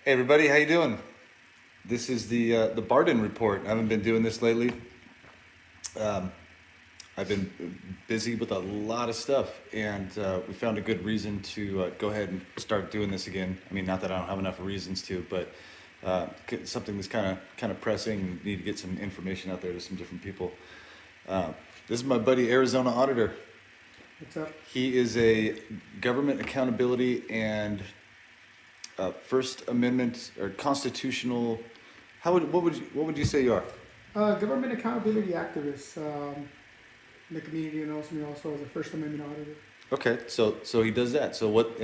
Hey everybody, how you doing? This is the Barden report. I haven't been doing this lately. Um, I've been busy with a lot of stuff, and we found a good reason to go ahead and start doing this again. I mean, not that I don't have enough reasons to, but something that's kind of pressing. Need to get some information out there to some different people. Uh, this is my buddy Arizona Auditor. What's up? He is a government accountability and First Amendment or constitutional. What would you say you are? Government accountability activist. In the community knows me also as a First Amendment auditor. Okay, so he does that. So what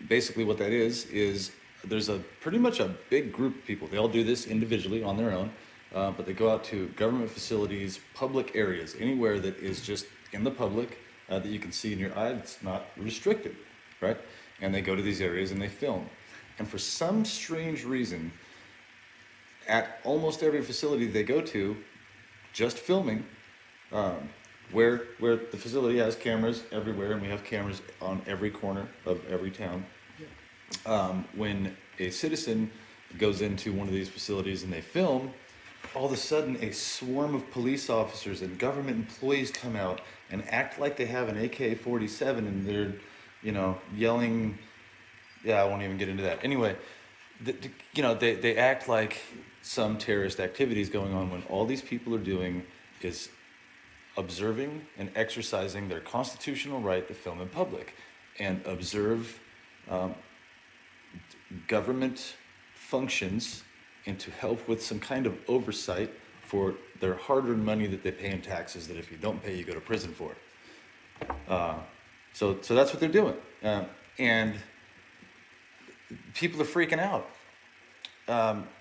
basically what that is there's a pretty much a big group of people. They all do this individually on their own, but they go out to government facilities, public areas, anywhere that is just in the public that you can see in your eye. It's not restricted, right? And they go to these areas and they film. And for some strange reason, at almost every facility they go to, just filming, um, where the facility has cameras everywhere, and we have cameras on every corner of every town. Yeah. When a citizen goes into one of these facilities and they film, all of a sudden a swarm of police officers and government employees come out and act like they have an AK-47 and they're, yelling. Yeah, I won't even get into that. Anyway, they act like some terrorist activity is going on when all these people are doing is observing and exercising their constitutional right to film in public and observe um, government functions and to help with some kind of oversight for their hard-earned money that they pay in taxes that if you don't pay, you go to prison for. Uh, so that's what they're doing. And people are freaking out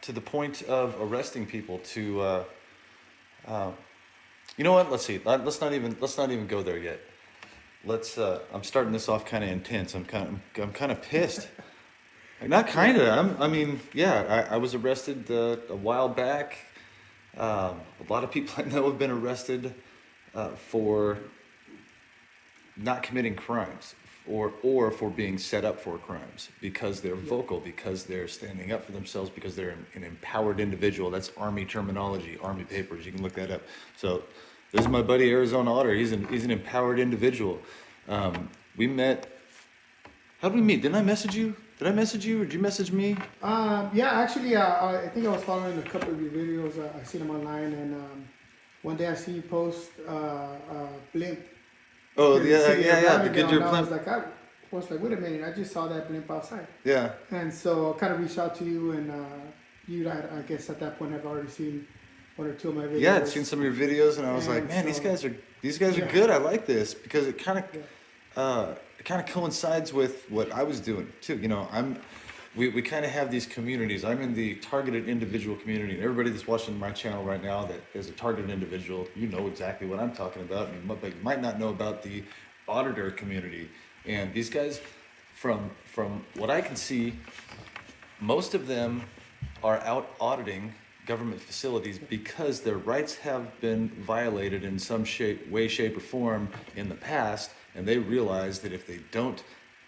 to the point of arresting people uh, you know what? Let's see. Let's not even go there yet. I'm starting this off kind of intense. I'm kind of pissed. Not kind of. I mean, yeah. I was arrested a while back. A lot of people I know have been arrested for not committing crimes or for being set up for crimes because they're Yeah. vocal, because they're standing up for themselves, because they're an empowered individual. That's Army terminology, Army papers. You can look that up. So this is my buddy Arizona Otter. He's an empowered individual. We met. How did we meet? Didn't I message you? Did I message you or did you message me? Yeah, actually, I think I was following a couple of your videos. I seen them online, and one day I see you post blimp Oh here in the yeah, city of yeah, yeah. The Lavendale, Goodyear and plant. I was like, wait a minute, I just saw that blimp outside, Yeah, and so I kind of reached out to you, and I guess at that point have already seen one or two of my yeah. I'd seen videos, some of your videos and I was like, and man, these so guys are these guys are yeah, good. I like this because yeah, it kind of coincides with what I was doing too. We kind of have these communities. I'm in the targeted individual community, and everybody that's watching my channel right now that is a targeted individual, you know exactly what I'm talking about. But you might not know about the auditor community. And these guys, from what I can see, most of them are out auditing government facilities because their rights have been violated in some way, shape, or form in the past, and they realize that if they don't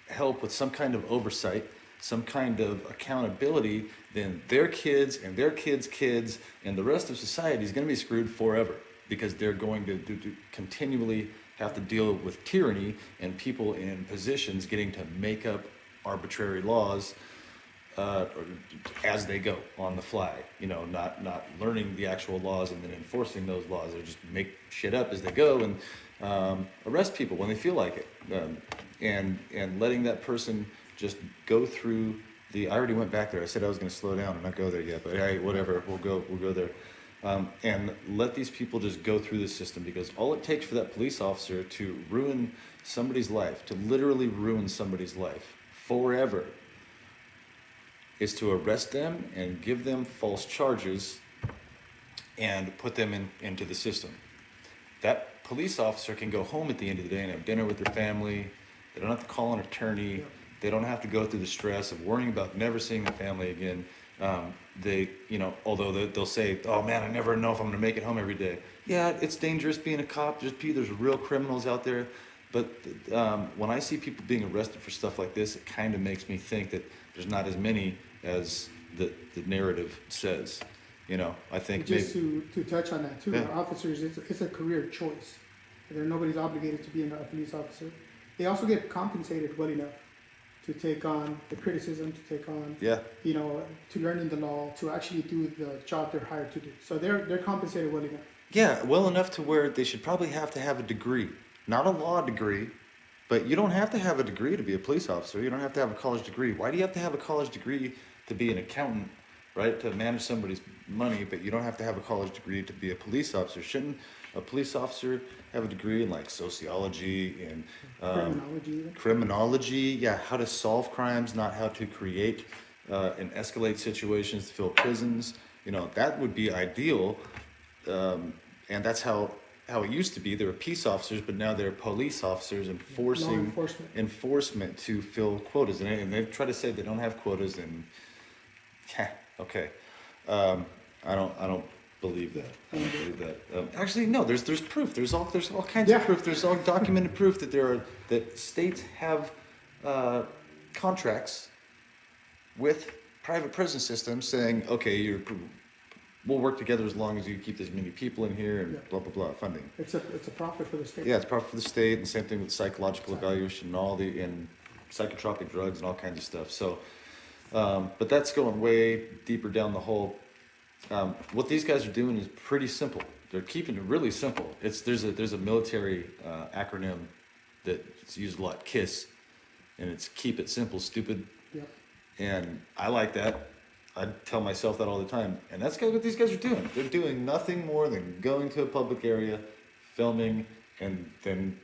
help with some kind of oversight, some kind of accountability, then their kids and their kids' kids and the rest of society is going to be screwed forever because they're going to continually have to deal with tyranny and people in positions getting to make up arbitrary laws as they go on the fly. Not learning the actual laws and then enforcing those laws. They just make shit up as they go and arrest people when they feel like it, and letting that person just go through the. I already went back there. I said I was going to slow down and not go there yet, but hey, whatever. We'll go there. And let these people just go through the system because all it takes for that police officer to ruin somebody's life, to literally ruin somebody's life forever, is to arrest them and give them false charges and put them into the system. That police officer can go home at the end of the day and have dinner with their family. They don't have to call an attorney. yeah, They don't have to go through the stress of worrying about never seeing their family again. Although they'll say, "Oh man, I never know if I'm going to make it home every day." Yeah, it's dangerous being a cop. There's real criminals out there. But when I see people being arrested for stuff like this, it kind of makes me think that there's not as many as the narrative says. You know, I think Just maybe, to touch on that too, yeah. officers, it's a career choice. Nobody's obligated to be a police officer. They also get compensated well enough to take on the criticism, to take on, Yeah. to learning the law, to actually do the job they're hired to do. So they're compensated well enough. Yeah, well enough to where they should probably have to have a degree. Not a law degree, but you don't have to have a degree to be a police officer. You don't have to have a college degree. Why do you have to have a college degree to be an accountant, right? To manage somebody's money, but you don't have to have a college degree to be a police officer. Shouldn't a police officer have a degree in like sociology and Criminology even. criminology? Yeah, how to solve crimes, not how to create and escalate situations to fill prisons. You know, that would be ideal. And that's how it used to be. There were peace officers, but now they're police officers Law enforcing enforcement. to fill quotas. And they try to say they don't have quotas, and yeah, okay. I don't believe that. I don't believe that. Actually, no. There's proof. There's all kinds of proof. There's all documented proof that states have contracts with private prison systems saying, okay, we'll work together as long as you keep as many people in here and blah blah blah funding. It's a profit for the state. Yeah, it's profit for the state, and same thing with psychological evaluation and and psychotropic drugs and all kinds of stuff. So, but that's going way deeper down the hole. What these guys are doing is pretty simple. They're keeping it really simple. There's a military acronym that's used a lot, KISS, and it's keep it simple, stupid. Yep. And I like that. I tell myself that all the time. And that's what these guys are doing. They're doing nothing more than going to a public area, filming, and then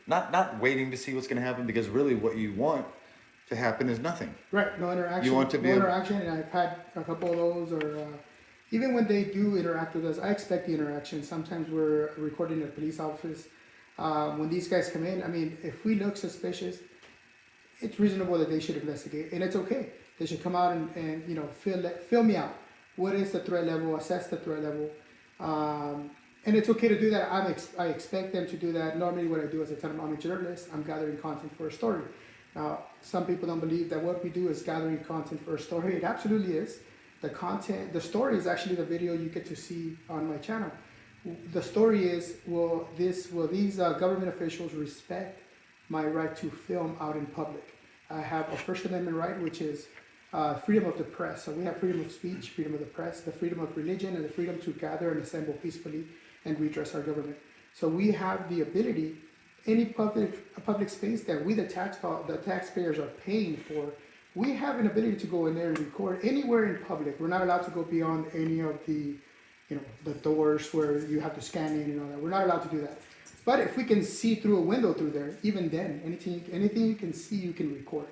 not waiting to see what's going to happen, because really what you want to happen is nothing. Right, no interaction. You want to be no interaction, and I've had a couple of those, or even when they do interact with us, I expect the interaction. Sometimes we're recording in a police office. When these guys come in, I mean, if we look suspicious, it's reasonable that they should investigate, and it's okay. They should come out and fill me out. What is the threat level? Assess the threat level. And it's okay to do that. I expect them to do that. Normally what I do is I tell them I'm a journalist. I'm gathering content for a story. Now, some people don't believe that what we do is gathering content for a story. It absolutely is. The story is actually the video you get to see on my channel. The story is, will these government officials respect my right to film out in public? I have a First Amendment right, which is freedom of the press. So we have freedom of speech, freedom of the press, the freedom of religion, and the freedom to gather and assemble peacefully and redress our government. So we have the ability, any public space that we, the taxpayers, are paying for, we have an ability to go in there and record anywhere in public. We're not allowed to go beyond any of the, the doors where you have to scan in and all that. We're not allowed to do that. But if we can see through a window through there, even then, anything you can see, you can record.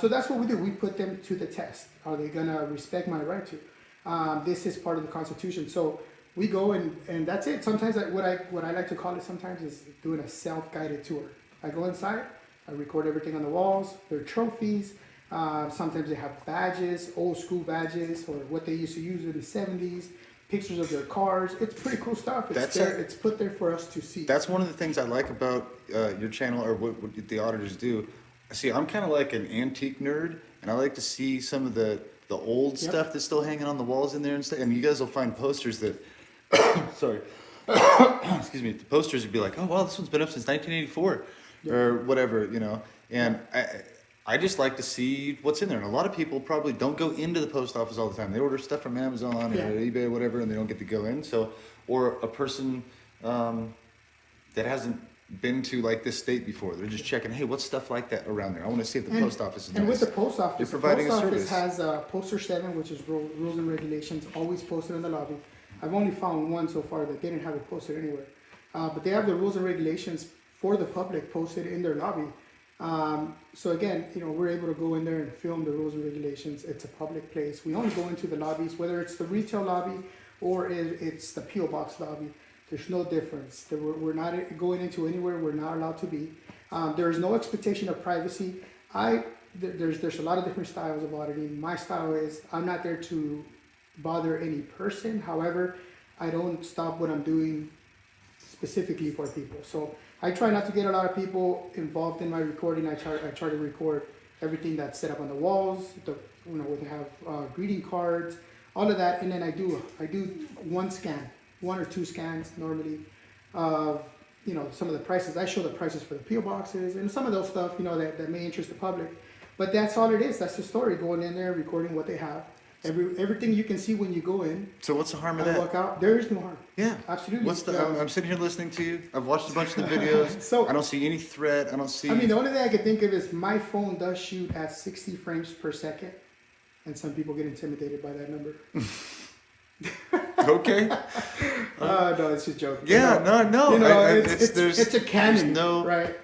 So that's what we do. We put them to the test. Are they gonna respect my right to? This is part of the Constitution. So we go and that's it. Sometimes what I like to call it sometimes is doing a self-guided tour. I go inside, I record everything on the walls. There are trophies. Sometimes they have badges, old school badges, or what they used to use in the 70s. Pictures of their cars. It's pretty cool stuff. It's put there for us to see. That's one of the things I like about your channel, or what the auditors do. See, I'm kind of like an antique nerd, and I like to see some of the old stuff that's still hanging on the walls in there and stuff. And you guys will find posters that, sorry, excuse me, the posters would be like, oh wow, this one's been up since 1984, or whatever, And I just like to see what's in there. And a lot of people probably don't go into the post office all the time. They order stuff from Amazon or eBay or whatever, and they don't get to go in. So, or a person that hasn't been to like this state before, they're just checking, hey, what's stuff like that around there? I want to see if the post office is And nice. with the post office, They're providing the post a office service. has poster 7, which is rules and regulations, always posted in the lobby. I've only found one so far that didn't have it posted anywhere. But they have the rules and regulations for the public posted in their lobby. So again, we're able to go in there and film the rules and regulations. It's a public place. We only go into the lobbies, whether it's the retail lobby or it's the P.O. Box lobby. There's no difference. We're not going into anywhere we're not allowed to be. There is no expectation of privacy. There's a lot of different styles of auditing. My style is I'm not there to bother any person. However, I don't stop what I'm doing specifically for people. So I try not to get a lot of people involved in my recording. I try to record everything that's set up on the walls, where they have greeting cards, all of that, and then I do one or two scans normally of some of the prices. I show the prices for the PO boxes and some of those stuff that may interest the public, but that's all it is. That's the story, going in there, recording what they have. Everything you can see when you go in. So what's the harm of and that? walk out. There is no harm. Yeah, absolutely. I'm sitting here listening to you. I've watched a bunch of the videos. So I don't see any threat. I don't see. I mean, the only thing I can think of is my phone does shoot at 60 frames per second, and some people get intimidated by that number. Okay. No, it's just joking. Yeah, no. It's a Canon, right?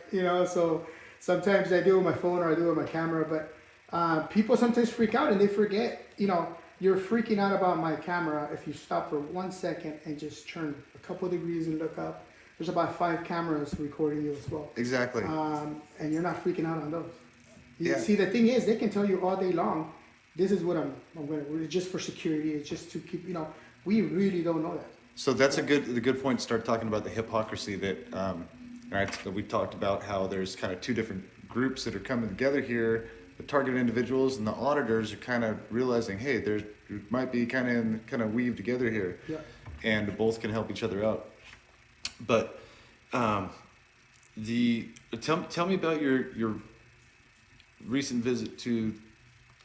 So sometimes I do it with my phone or I do it with my camera, but people sometimes freak out and they forget. You're freaking out about my camera if you stop for 1 second and just turn a couple of degrees and look up. There's about 5 cameras recording you as well. Exactly. And you're not freaking out on those. Yeah. See, the thing is, they can tell you all day long, this is what I'm going to, it's just for security. It's just to keep, we really don't know that. So that's a good point to start talking about the hypocrisy that we talked about, how there's kind of two different groups that are coming together here. The target individuals and the auditors are kind of realizing, hey, there might be kind of weaved together here, yeah. And both can help each other out. But tell me about your recent visit to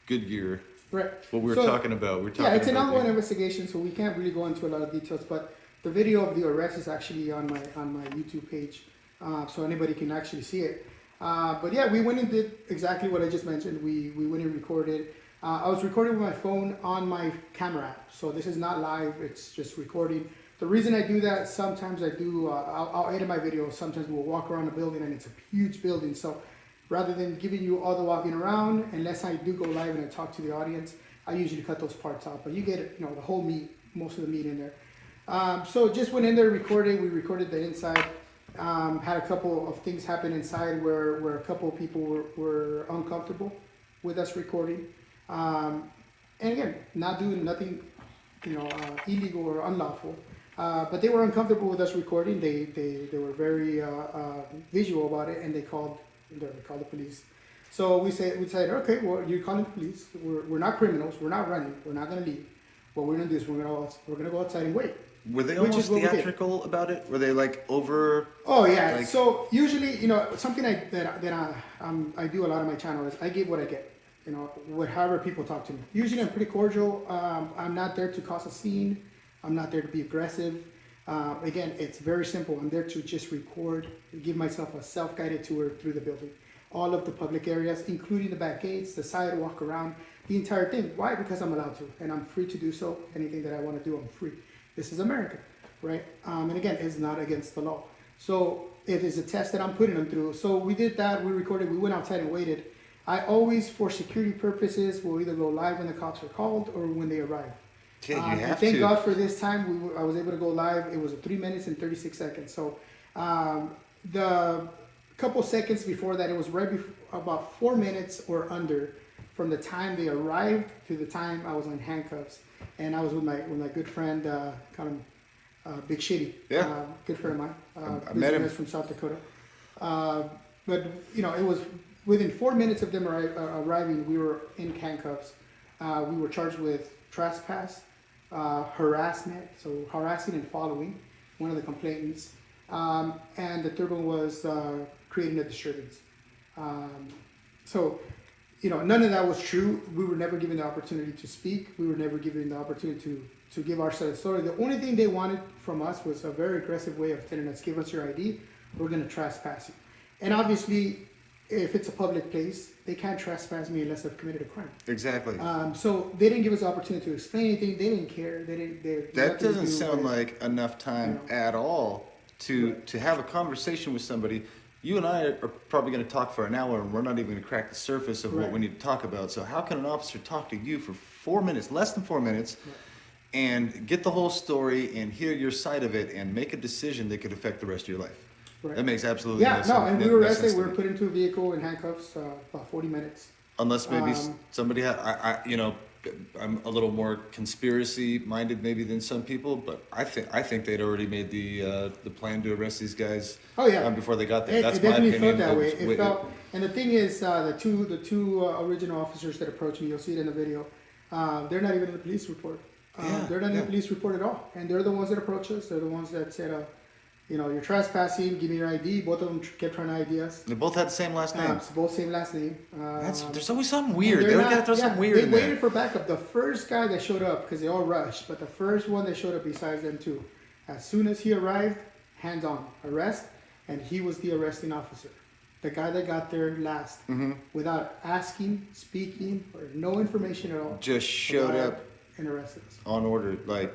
Goodyear. Right. What we were talking about. It's an ongoing investigation, so we can't really go into a lot of details. But the video of the arrest is actually on my YouTube page, so anybody can actually see it. But yeah, we went and did exactly what I just mentioned. We went and recorded. I was recording with my phone on my camera app, so this is not live. It's just recording. The reason I do that, sometimes I'll edit my videos. Sometimes we'll walk around the building, and it's a huge building, so rather than giving you all the walking around, unless I do go live and I talk to the audience, I usually cut those parts out. But you get the whole meat, most of the meat in there. So just went in there, recorded. We recorded the inside. Had a couple of things happen inside where a couple of people were uncomfortable with us recording. And again, not doing nothing, illegal or unlawful. But they were uncomfortable with us recording. They were very visual about it, and they called the police. So we said, okay, well, you're calling the police. We're not criminals. We're not running. We're not going to leave. What we're going to do is we're going to go outside and wait. Were they almost theatrical about it? Were they like over? Oh yeah. So usually, something that I do a lot on my channel is I give what I get. However people talk to me. Usually I'm pretty cordial. I'm not there to cause a scene. I'm not there to be aggressive. Again, it's very simple. I'm there to just record, give myself a self-guided tour through the building. All of the public areas, including the back gates, the sidewalk around, the entire thing. Why? Because I'm allowed to, and I'm free to do so. Anything that I want to do, I'm free. This is America, right? And again, it's not against the law. So it is a test that I'm putting them through. So we did that, we recorded, we went outside and waited. I always, for security purposes, will either go live when the cops are called or when they arrive. Thank God for this time, I was able to go live. It was 3 minutes and 36 seconds. So the couple seconds before that, it was right before, about 4 minutes or under from the time they arrived to the time I was in handcuffs. And I was with my good friend, Big Shitty, good friend of mine. I met him from South Dakota. But it was within 4 minutes of them arriving. We were in handcuffs. We were charged with trespass, harassment, so harassing and following one of the complainants, and the third one was creating a disturbance. So none of that was true. We were never given the opportunity to speak. We were never given the opportunity to give our side of the story. The only thing they wanted from us was a very aggressive way of telling us, give us your ID, we're going to trespass you. And obviously, if it's a public place, they can't trespass me unless I've committed a crime. Exactly. So they didn't give us the opportunity to explain anything. They didn't care. That doesn't sound like enough time at all to have a conversation with somebody. You and I are probably going to talk for an hour, and we're not even going to crack the surface of what we need to talk about. So how can an officer talk to you for 4 minutes, less than 4 minutes, and get the whole story and hear your side of it and make a decision that could affect the rest of your life? Right. That makes absolutely no sense. And we were arrested. We were put into a vehicle in handcuffs about 40 minutes. Unless maybe somebody had, I'm a little more conspiracy minded maybe than some people, but I think they'd already made the plan to arrest these guys. Oh yeah, Before they got there. That's it my definitely opinion. felt that way. It It felt, and the thing is, the two original officers that approached me, you'll see it in the video. They're not even in the police report. They're not in the police report at all, and they're the ones that approached us. They're the ones that said, you're trespassing. Give me your ID. Both of them kept trying to ID us. They both had the same last name. Both same last name. There's always something weird. They gotta throw something weird in They there. waited for backup. The first guy that showed up, because they all rushed, but the first one that showed up besides them two, as soon as he arrived, hands on, arrest, and he was the arresting officer. The guy that got there last, without asking, speaking, or no information at all. Just showed up and arrested us. on order, like,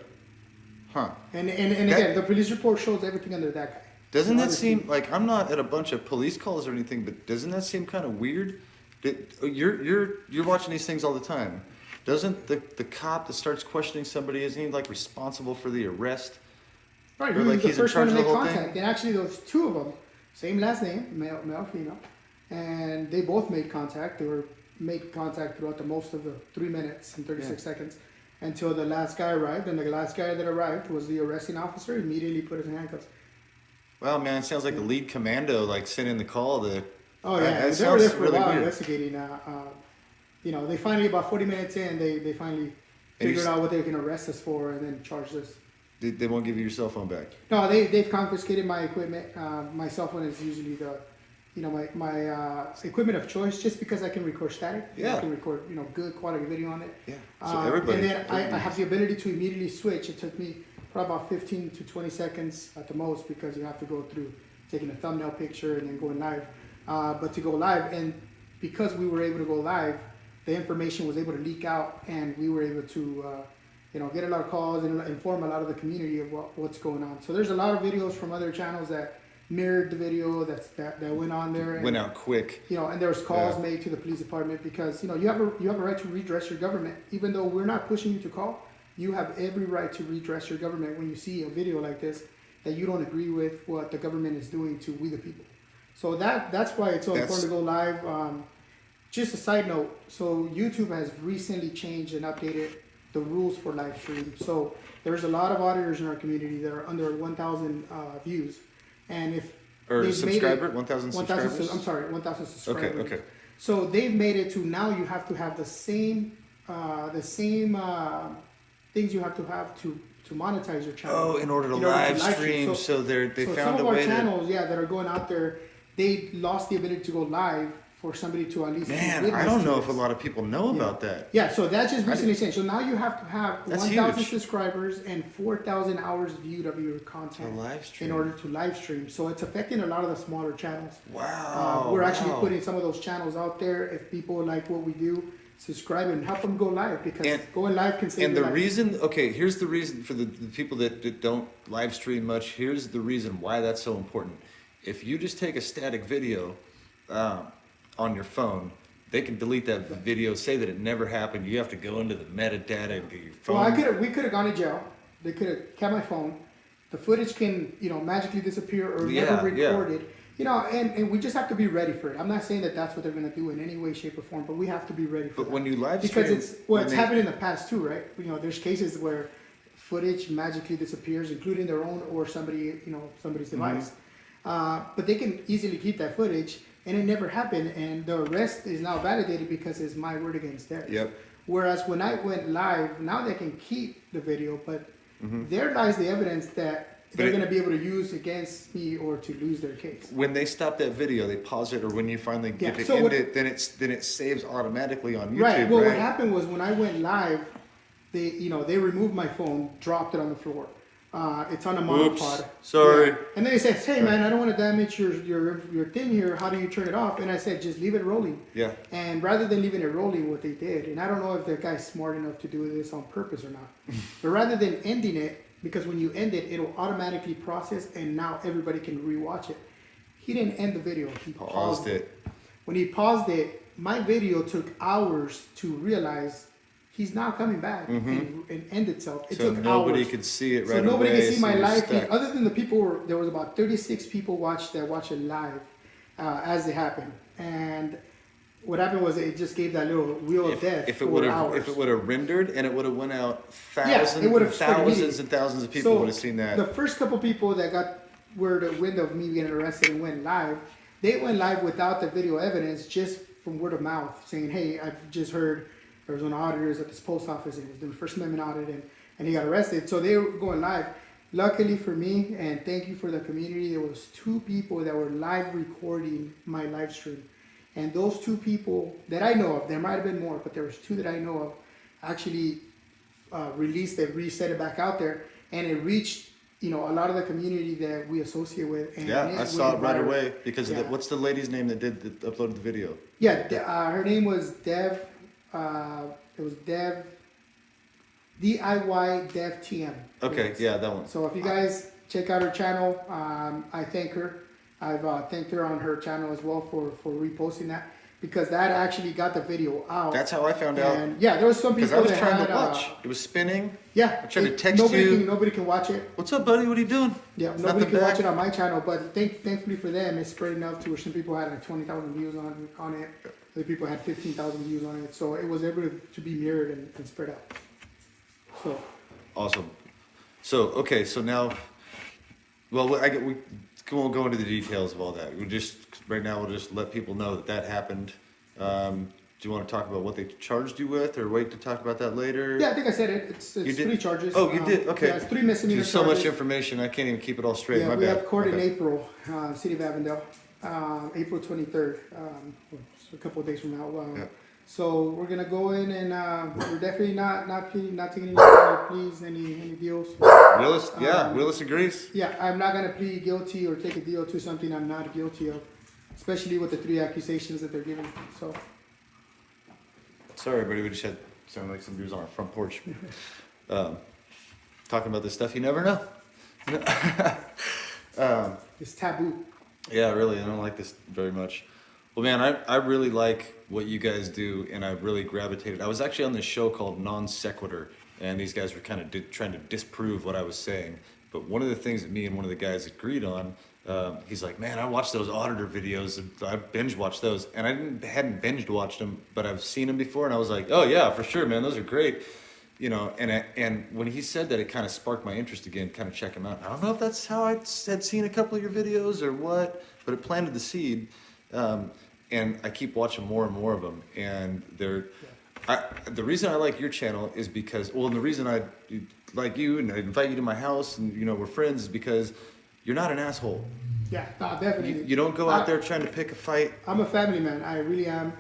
huh. And again, the police report shows everything under that guy. Doesn't No that other seem team. like, I'm not at a bunch of police calls or anything, but doesn't that seem kind of weird? You're watching these things all the time. Doesn't the cop that starts questioning somebody, isn't he like responsible for the arrest? Right, Or he like was the he's in first one charge to of the make whole thing? contact. And actually, those two of them, same last name, male, female, and they both made contact. They were made contact throughout the most of the 3 minutes and 36 seconds until the last guy arrived. And the last guy that arrived was the arresting officer. Immediately put us in handcuffs. Well, man, it sounds like the lead commando like sent in the call to. Oh yeah, that they were there sounds for really a while weird. investigating. They finally about 40 minutes in, they finally figured out what they were going to arrest us for and then charged us. They won't give you your cell phone back. No, they've confiscated my equipment. My cell phone is usually my equipment of choice, just because I can record static. Yeah. I can record good quality video on it. Yeah. So everybody. And then I have the ability to immediately switch. It took me probably about 15 to 20 seconds at the most, because you have to go through taking a thumbnail picture and then going live. But to go live, and because we were able to go live, the information was able to leak out, and we were able to get a lot of calls and inform a lot of the community of what's going on. So there's a lot of videos from other channels that mirrored the video that went on there. And, went out quick. and there was calls made to the police department, because you have a right to redress your government. Even though we're not pushing you to call, you have every right to redress your government when you see a video like this that you don't agree with what the government is doing to we the people. So that's why it's so important to go live. Just a side note, so YouTube has recently changed and updated the rules for live stream. So there's a lot of auditors in our community that are under 1,000 views, and if Or they've made subscriber, it- 1,000 subscribers. I'm sorry, 1,000 subscribers. Okay. So they've made it to now you have to have the same things you have to monetize your channel. Oh, in order to live stream, so they So found some a of way our to. channels, that are going out there, they lost the ability to go live for somebody to at least. Man, witness I don't to know this. if a lot of people know about that. Yeah, so that's just recently changed. So now you have to have That's 1,000 huge. subscribers and 4,000 hours viewed of your content To live stream. in order to live stream. So it's affecting a lot of the smaller channels. Wow. We're actually wow. putting some of those channels out there. If people like what we do, subscribe and help them go live, because going live can save And your the life. reason, okay, here's the reason for the people that don't live stream much. Here's the reason why that's so important. If you just take a static video on your phone, they can delete that video, say that it never happened. You have to go into the metadata and get your phone. Well, we could have gone to jail. They could have kept my phone. The footage can, magically disappear or never recorded. And we just have to be ready for it. I'm not saying that that's what they're going to do in any way, shape, or form, but we have to be ready for But that. when you live stream, Because it's happened in the past too, right? There's cases where footage magically disappears, including their own or somebody's device. But they can easily keep that footage, and it never happened, and the arrest is now validated because it's my word against theirs. Yep. Whereas when I went live, now they can keep the video, but there lies the evidence that they're going to be able to use against me or to lose their case. when they stop that video, they pause it, or when you finally get to so end what- it, then it saves automatically on YouTube, Right. Well, right? what happened was when I went live, they removed my phone, dropped it on the floor. It's on a monopod. Sorry. Yeah. And then they said, "Hey man, I don't want to damage your thing here. How do you turn it off?" And I said, "Just leave it rolling." Yeah. And rather than leaving it rolling, what they did, and I don't know if the guy's smart enough to do this on purpose or not, but rather than ending it, because when you end it, it'll automatically process, and now everybody can rewatch it. He didn't end the video. He paused it. When he paused it, my video took hours to realize he's now coming back and end itself. It So took nobody hours. could see it right So nobody away, could see so my you're live feed. stuck. Other than the people, there was about 36 people watch it live as it happened. And what happened was it just gave that little wheel of death If it for would have, hours. if it would have rendered and it would have went out, it would have spread thousands and thousands of people So, would have seen that. The first couple people that got word of wind of me getting arrested and went live, they went live without the video evidence, just from word of mouth, saying, "Hey, I've just heard there was an auditor at this post office and he was doing First Amendment audit and he got arrested." So they were going live. Luckily for me, and thank you for the community, there was 2 people that were live recording my live stream. And those 2 people that I know of, there might have been more, but there was 2 that I know of, actually released it, reset it back out there, and it reached, a lot of the community that we associate with. And Yeah, I saw it right away because Yeah. what's the lady's name that uploaded the video? Yeah, her name was Dev. It was Dev, DIY Dev TM. Okay, Yes. yeah, that one. So if you guys check out her channel, I thank her. I've thanked her on her channel as well for reposting that, because that actually got the video out. That's how I found out. And yeah, there was some Because people I was that trying had, to watch. It was spinning. Yeah, I'm trying to text you. Nobody can watch it. What's up, buddy? What are you doing? Yeah, It's nobody nothing can watch bad. it on my channel, but thankfully for them, it's spread enough to where some people had like 20,000 views on it. Other people had 15,000 views on it, so it was able to be mirrored and spread out. So Awesome. So, okay, so now, well, we won't go into the details of all that. Right now, we'll just let people know that happened. Do you want to talk about what they charged you with, or wait to talk about that later? yeah, I think I said it. It's You did? 3 charges. Oh, you did? Okay. Yeah, it's 3 misdemeanor There's so much charges. information, I can't even keep it all straight. Yeah, My we bad. have court in Okay. April, City of Avondale, April 23rd, so a couple of days from now. Yeah. So we're gonna go in and we're definitely not taking any pleas, any deals. Willis agrees. Yeah, I'm not gonna plead guilty or take a deal to something I'm not guilty of, especially with the 3 accusations that they're giving. So Sorry, everybody, we just had sounded like some dudes on our front porch. Talking about this stuff you never know. it's taboo. Yeah, really, I don't like this very much. Well, man, I really like what you guys do, and I really gravitated. I was actually on this show called Non Sequitur, and these guys were kind of trying to disprove what I was saying. But one of the things that me and one of the guys agreed on, he's like, "Man, I watched those Auditor videos. And I binge watched those, and I hadn't binge watched them, but I've seen them before." And I was like, "Oh yeah, for sure, man. Those are great." And when he said that, it kind of sparked my interest again, kind of check him out. I don't know if that's how I had seen a couple of your videos or what, but it planted the seed. And I keep watching more and more of them. And the reason I like your channel is because, well, and the reason I like you and I invite you to my house and, we're friends is because you're not an asshole. Yeah, no, definitely. You don't go out there trying to pick a fight. I'm a family man. I really am.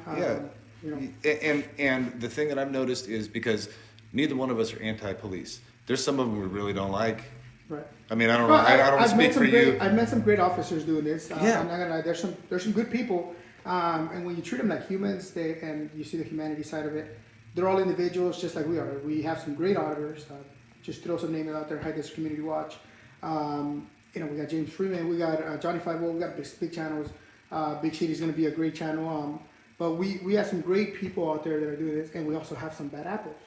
And the thing that I've noticed is because neither one of us are anti-police. There's some of them we really don't like. Right. I mean, I don't know. I don't want to speak for you. I've met some great officers doing this. Yeah. I'm not gonna lie. There's some good people, and when you treat them like humans, and you see the humanity side of it, they're all individuals just like we are. We have some great auditors. Just throw some names out there. High Desert Community Watch. We got James Freeman. We got Johnny 50. We got big channels. Big City's gonna be a great channel. But we have some great people out there that are doing this, and we also have some bad apples.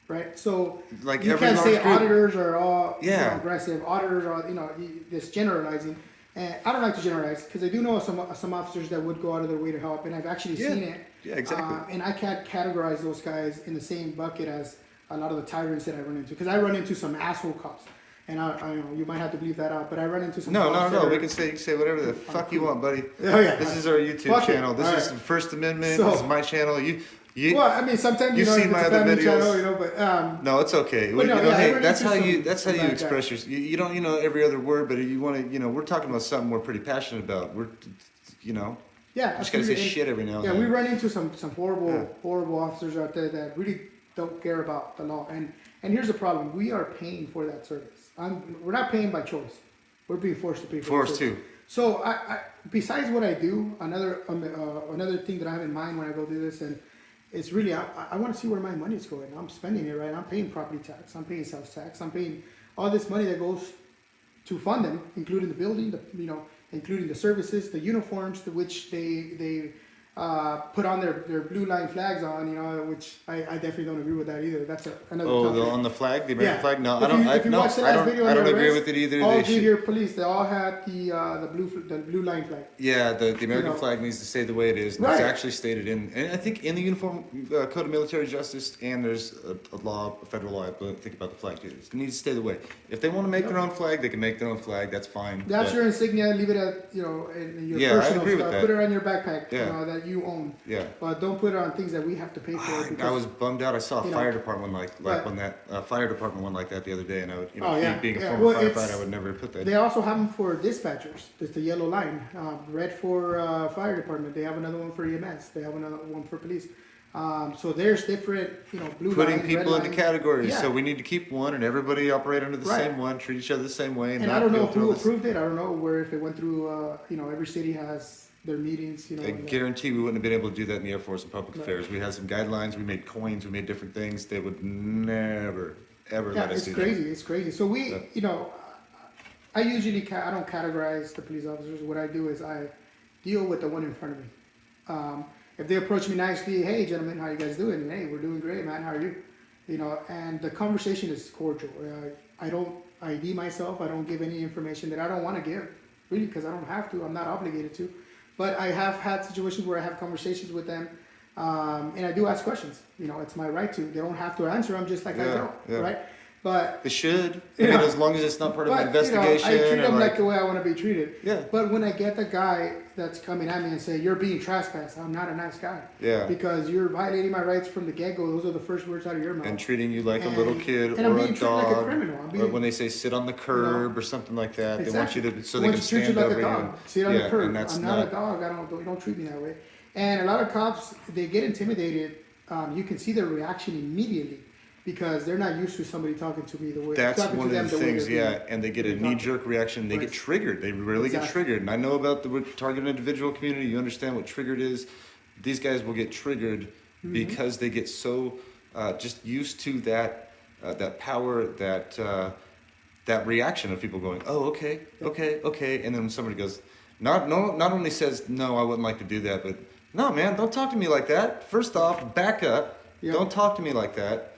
Right, so like you every can't say large group. auditors are all Yeah. aggressive. Auditors are this generalizing, and I don't like to generalize because I do know some officers that would go out of their way to help, and I've actually seen it. Yeah, exactly. And I can't categorize those guys in the same bucket as a lot of the tyrants that I run into, because I run into some asshole cops, and I you might have to bleep that out, but I run into some. No. cops We can say whatever the fuck you want, buddy. Oh yeah. This is our YouTube Fuck it. channel. This All is right. the First Amendment. So- This is my channel. Well, I mean, sometimes You've if seen it's my a other family videos. channel, but No, it's okay. But no, yeah, I hey, run that's into how you some that's how you bad express yourself. You don't every other word, but you want to we're talking about something we're pretty passionate about. We're yeah, just gotta say absolutely. shit every now and Yeah, then. we run into some horrible officers out there that really don't care about the law. And here's the problem: we are paying for that service. We're not paying by choice. We're being forced to pay for. Forced the service. to. So besides what I do, another thing that I have in mind when I go do this, and it's really I want to see where my money is going. I'm spending it right. I'm paying property tax. I'm paying sales tax. I'm paying all this money that goes to fund them, including the building, including the services, the uniforms to which they put on their blue line flags on, you know, which I definitely don't agree with that either. That's another Oh, topic. on the flag, the American Yeah. flag? No, If if you watch the last video I on don't the agree arrest, with it either. all They Goodyear should, police, they all had the blue line flag. yeah, the American know. flag needs to stay the way it is. And Right. It's actually stated and I think in the Uniform Code of Military Justice, and there's a law, a federal law, I think about the flag too. It needs to stay the way. If they want to make their own flag, they can make their own flag. That's fine. That's but- your insignia. Leave it at, you know, in your Yeah, I personal agree with stuff. that. Put it on your backpack, Yeah. that you own. Yeah. But don't put it on things that we have to pay for. I because- was bummed out. I saw a you know, fire department like right. when that fire department one like that the other day, and I would, Oh, yeah. being a Yeah, former well, firefighter, it's- I would never put that. They also have them for dispatchers. It's the yellow line. Red for fire department. They have another one for EMS. They have another one for police. So there's different, blue Putting line, people red into line. categories, Yeah. so we need to keep one, and everybody operate under the Right. same one, treat each other the same way, And not I don't know go through who all this. approved it. I don't know where if it went through. Every city has their meetings. I and guarantee we wouldn't have been able to do that in the Air Force and Public Right. Affairs. We had some guidelines, we made coins, we made different things. They would never, ever yeah, let us it's do crazy. that. It's crazy. So we, Yeah. I usually I don't categorize the police officers. What I do is I deal with the one in front of me. If they approach me nicely, hey gentlemen, how you guys doing? And, hey, we're doing great, man. How are you? And the conversation is cordial. I don't ID myself. I don't give any information that I don't want to give, really, because I don't have to. I'm not obligated to. But I have had situations where I have conversations with them, and I do ask questions. It's my right to. They don't have to answer them, just like I Yeah, don't, yeah. right? But They should. Yeah. As long as it's not part of an but, investigation. I treat or them like the way I want to be treated. Yeah. But when I get the guy that's coming at me and say, you're being trespassed, I'm not a nice guy. Yeah. Because you're violating my rights from the get-go. Those are the first words out of your mouth. And treating you like a And- little kid and I'm or being a treated like a dog, criminal. I'm or being- when they say sit on the curb or something like that, they want you to so I they want can to treat stand you like over a dog. you. Sit on the Yeah, curb. and that's I'm not a dog. You don't treat me that way. And a lot of cops, they get intimidated. You can see their reaction immediately because they're not used to somebody talking to me the way. That's talking one to of them the way things, they're yeah, being- and they get a being knee-jerk reaction. They get Right. triggered. They really get Exactly. triggered. And I know about the target individual community. You understand what triggered is. These guys will get triggered Mm-hmm. because they get so just used to that power, that reaction of people going, oh, okay, okay, okay, and then when somebody goes, not only says no, I wouldn't like to do that, but no, man, don't talk to me like that. First off, back up. Yeah. Don't talk to me like that.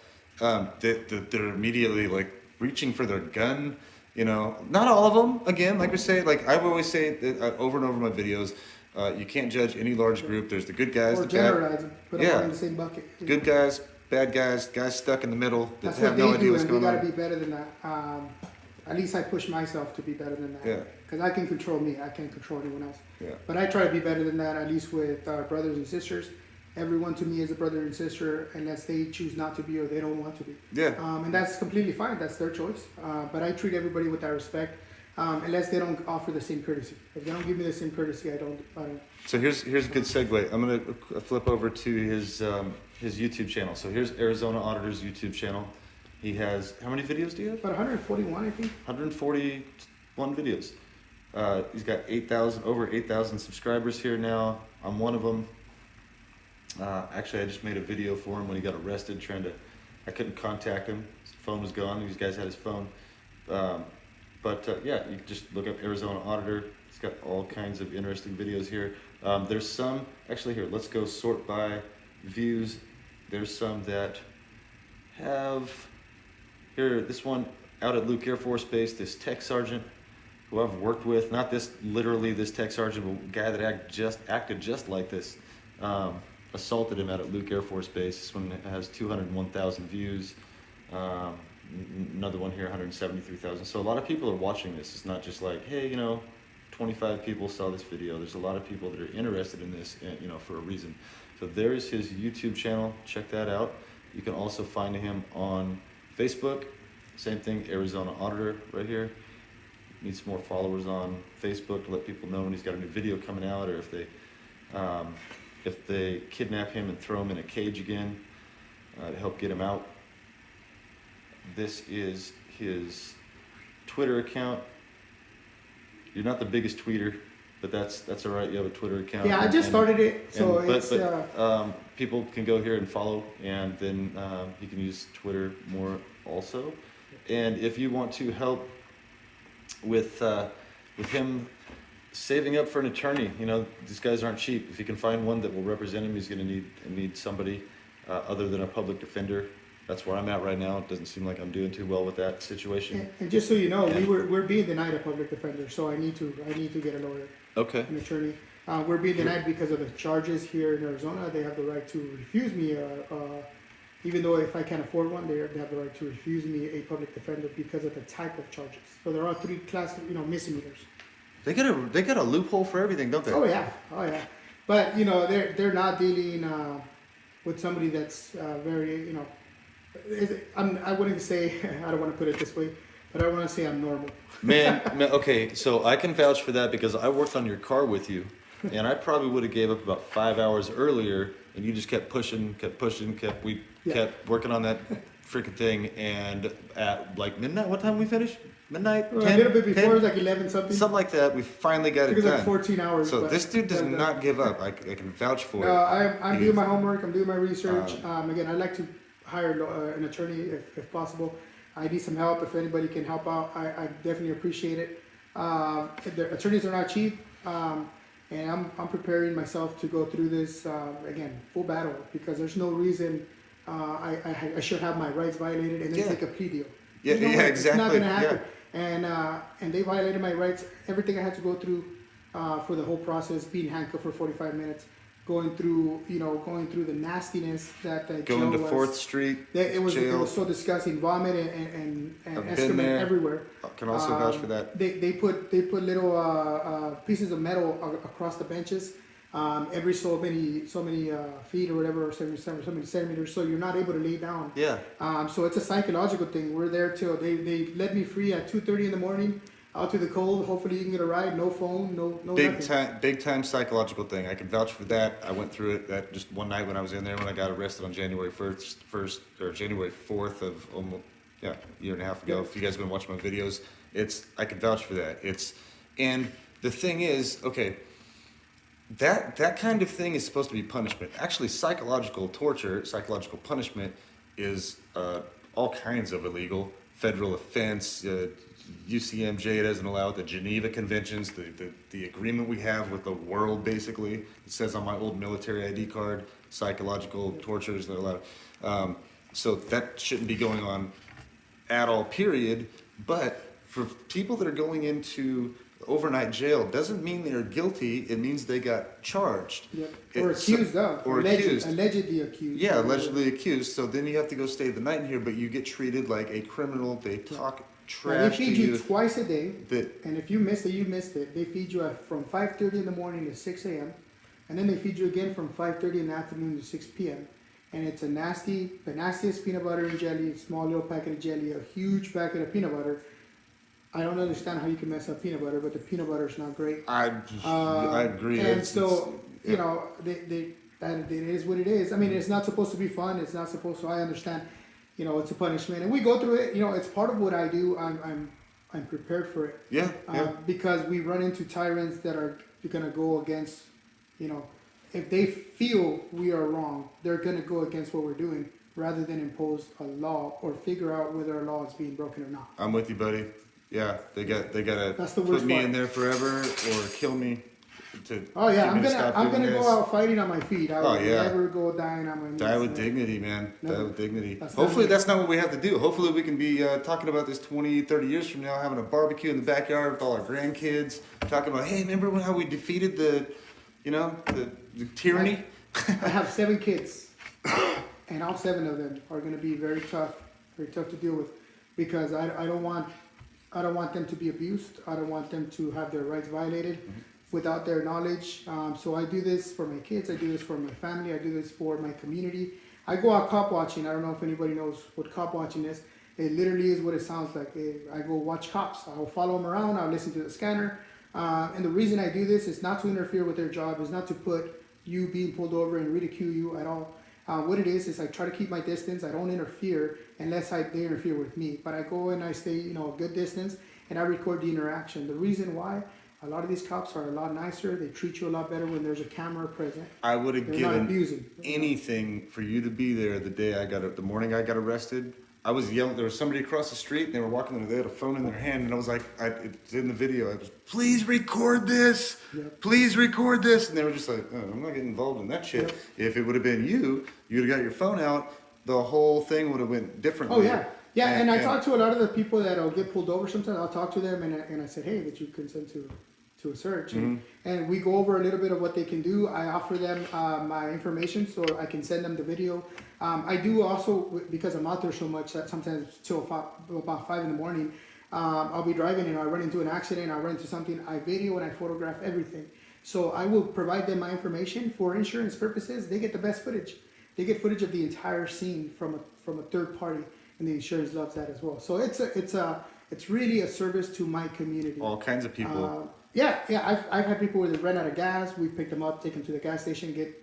They're immediately like reaching for their gun. Not all of them. Again, like we say, like I always say over and over in my videos, you can't judge any large group. There's the good guys, Or the bad, generalize them. Put them Yeah. all in the same bucket. good guys, bad guys, guys stuck in the middle that That's have what no they idea do, what's and we going gotta on. be better than that. At least I push myself to be better than that. Yeah. Because I can control me. I can't control anyone else. Yeah. But I try to be better than that, at least with our brothers and sisters. Everyone to me is a brother and sister, unless they choose not to be or they don't want to be. Yeah. And that's completely fine. That's their choice. But I treat everybody with that respect, unless they don't offer the same courtesy. If they don't give me the same courtesy, I don't. So here's a good segue. I'm gonna flip over to his YouTube channel. So here's Arizona Auditor's YouTube channel. He has, how many videos do you have? About 141, I think. 141 videos. He's got over 8,000 subscribers here now. I'm one of them. Actually, I just made a video for him when he got arrested. I couldn't contact him. His phone was gone. These guys had his phone. Yeah, you can just look up Arizona Auditor. It's got all kinds of interesting videos here. There's some, actually here, let's go sort by views. There's some that have, here, this one out at Luke Air Force Base, this tech sergeant who I've worked with, not literally this tech sergeant, but a guy that acted just like this. Assaulted him out at Luke Air Force Base. This one has 201,000 views. Another one here, 173,000. So a lot of people are watching this. It's not just like, hey, 25 people saw this video. There's a lot of people that are interested in this, for a reason. So there's his YouTube channel. Check that out. You can also find him on Facebook. Same thing, Arizona Auditor right here. Needs more followers on Facebook to let people know when he's got a new video coming out, or if they kidnap him and throw him in a cage again to help get him out. This is his Twitter account. You're not the biggest tweeter, but that's all right. You have a Twitter account. Yeah, I just started it, so people can go here and follow, and then you can use Twitter more also. And if you want to help with him saving up for an attorney. You know, these guys aren't cheap. If he can find one that will represent him, he's going to need somebody other than a public defender. That's where I'm at right now. It doesn't seem like I'm doing too well with that situation. And just so you know, Yeah. we're being denied a public defender, so I need to get a lawyer, Okay. an attorney. We're being denied because of the charges here in Arizona. They have the right to refuse me, even though if I can't afford one, they have the right to refuse me a public defender because of the type of charges. So there are 3 class, misdemeanors. They got a loophole for everything, don't they? Oh yeah. But they're not dealing with somebody that's very I wouldn't say I don't want to put it this way, but I want to say I'm normal. Man, okay, so I can vouch for that because I worked on your car with you, and I probably would have gave up about 5 hours earlier, and you just kept pushing, kept working on that freaking thing, and at like midnight, what time we finished? Midnight? Well, 10, a little bit before, 10? it was like 11 something. Something like that. We finally got It it was done. like 14 hours. So but- this dude does but, not give up. I can vouch for No, it. I'm doing my homework. I'm doing my research. Um, Again, I'd like to hire an attorney if possible. I need some help. If anybody can help out, I definitely appreciate it. The attorneys are not cheap, and I'm preparing myself to go through this again, full battle, because there's no reason I should have my rights violated and then Yeah. take a plea deal. Yeah, You know yeah, what? exactly. It's not gonna happen. Yeah. And they violated my rights. Everything I had to go through for the whole process, being handcuffed for 45 minutes, going through the nastiness that the Going jail to was. 4th Street. It was jail. so disgusting. Vomit and I've been excrement there. everywhere. I can also vouch for that. They put little pieces of metal across the benches, every so many feet or whatever, or so many centimeters, so you're not able to lay down. Yeah. So it's a psychological thing. We're there till they let me free at 2:30 in the morning, out to the cold. Hopefully you can get a ride. No phone, no nothing. Big time psychological thing. I can vouch for that. I went through it that just one night when I was in there when I got arrested on January 1st or January 4th of almost a year and a half ago. Yeah. If you guys have been watching my videos, I can vouch for that. And the thing is, okay, that kind of thing is supposed to be punishment. Actually, psychological torture, psychological punishment is all kinds of illegal. Federal offense, UCMJ doesn't allow it, the Geneva Conventions, the agreement we have with the world, basically. It says on my old military ID card, psychological torture is not allowed. So that shouldn't be going on at all, period. But for people that are going into overnight jail, doesn't mean they're guilty, it means they got charged. Yep. Or It's- accused of. or accused. Allegedly accused. Yeah, allegedly accused. So then you have to go stay the night in here, but you get treated like a criminal. They talk Now, trash they to feed you you. twice a day, That and if you missed it, you missed it. They feed you from 5:30 in the morning to 6 a.m., and then they feed you again from 5:30 in the afternoon to 6 p.m. And it's the nastiest peanut butter and jelly, a small little packet of jelly, a huge packet of peanut butter. I don't understand how you can mess up peanut butter, but the peanut butter is not great. I agree. And It's- so, yeah. it is what it is. I mean, it's not supposed to be fun. It's not supposed to. I understand. It's a punishment, and we go through it. It's part of what I do. I'm prepared for it. Yeah, yeah. Because we run into tyrants that are gonna go against. If they feel we are wrong, they're gonna go against what we're doing, rather than impose a law or figure out whether a law is being broken or not. I'm with you, buddy. Yeah, they gotta That's the put worst me part. in there forever or kill me. Oh yeah, get me to stop I'm doing gonna this. go out fighting on my feet. I Oh, would yeah. never go dying on my knees. Die with dignity, man. Die Never. with dignity. That's not Hopefully me. that's not what we have to do. Hopefully we can be talking about this 20, 30 years from now, having a barbecue in the backyard with all our grandkids, talking about, hey, remember how we defeated the tyranny? I have 7 kids, and all 7 of them are going to be very tough to deal with, because I don't want them to be abused. I don't want them to have their rights violated without their knowledge. So I do this for my kids. I do this for my family. I do this for my community. I go out cop watching. I don't know if anybody knows what cop watching is. It literally is what it sounds like. I go watch cops. I will follow them around. I'll listen to the scanner. And the reason I do this is not to interfere with their job. Is not to put you being pulled over and ridicule you at all. What it is I try to keep my distance. I don't interfere unless they interfere with me. But I go and I stay, a good distance, and I record the interaction. The reason why, a lot of these cops are a lot nicer. They treat you a lot better when there's a camera present. I would have They're not given abusing. anything for you to be there the morning I got arrested. I was yelling. There was somebody across the street, and they were walking, and they had a phone in their hand, and I was like, it's in the video. I was, please record this. Yep. Please record this. And they were just like, oh, I'm not getting involved in that shit. Yep. If it would have been you, you'd have got your phone out. The whole thing would have went differently. Oh yeah, yeah. And I talk to a lot of the people that'll get pulled over. Sometimes I'll talk to them, and I said, hey, that you consent to a search, and we go over a little bit of what they can do. I offer them my information so I can send them the video. I do also, because I'm out there so much that sometimes till about 5 in the morning, I'll be driving and I run into an accident, I run into something, I video and I photograph everything. So I will provide them my information for insurance purposes. They get the best footage. They get footage of the entire scene from a third party, and the insurance loves that as well. So it's really a service to my community. All kinds of people. Yeah. I've had people where they ran out of gas. We pick them up, take them to the gas station,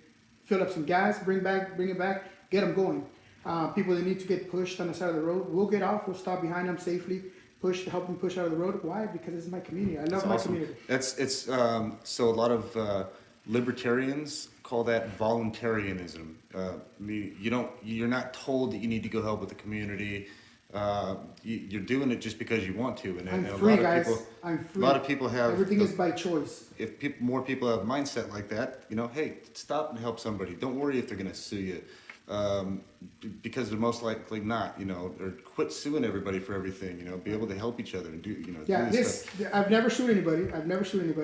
fill up some gas, bring it back, get them going. People that need to get pushed on the side of the road, we'll get off, we'll stop behind them safely, help them push out of the road. Why? Because it's my community. I love my community. So a lot of libertarians call that voluntarism. You're not told that you need to go help with the community. You're doing it just because you want to, and I'm a free, lot of guys. people, I'm free. A lot of people have everything is by choice. If more people have a mindset like that, hey, stop and help somebody. Don't worry if they're going to sue you, because they're most likely not. Or quit suing everybody for everything. Be able to help each other and do. Yeah, I've never sued anybody.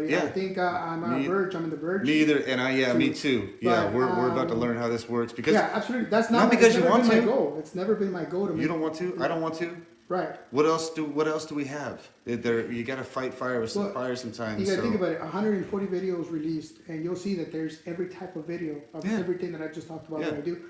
Yeah. I think I'm on the verge. I'm in the verge. Me either, and me too. Yeah, we're about to learn how this works because yeah, absolutely. That's not because you want to. My goal. It's never been my goal to. You don't want to. I don't want to. Right. What else do we have? You got to fight fire with some fire sometimes. You got to think about it. 140 videos released, and you'll see that there's every type of video of everything that I just talked about. That I do.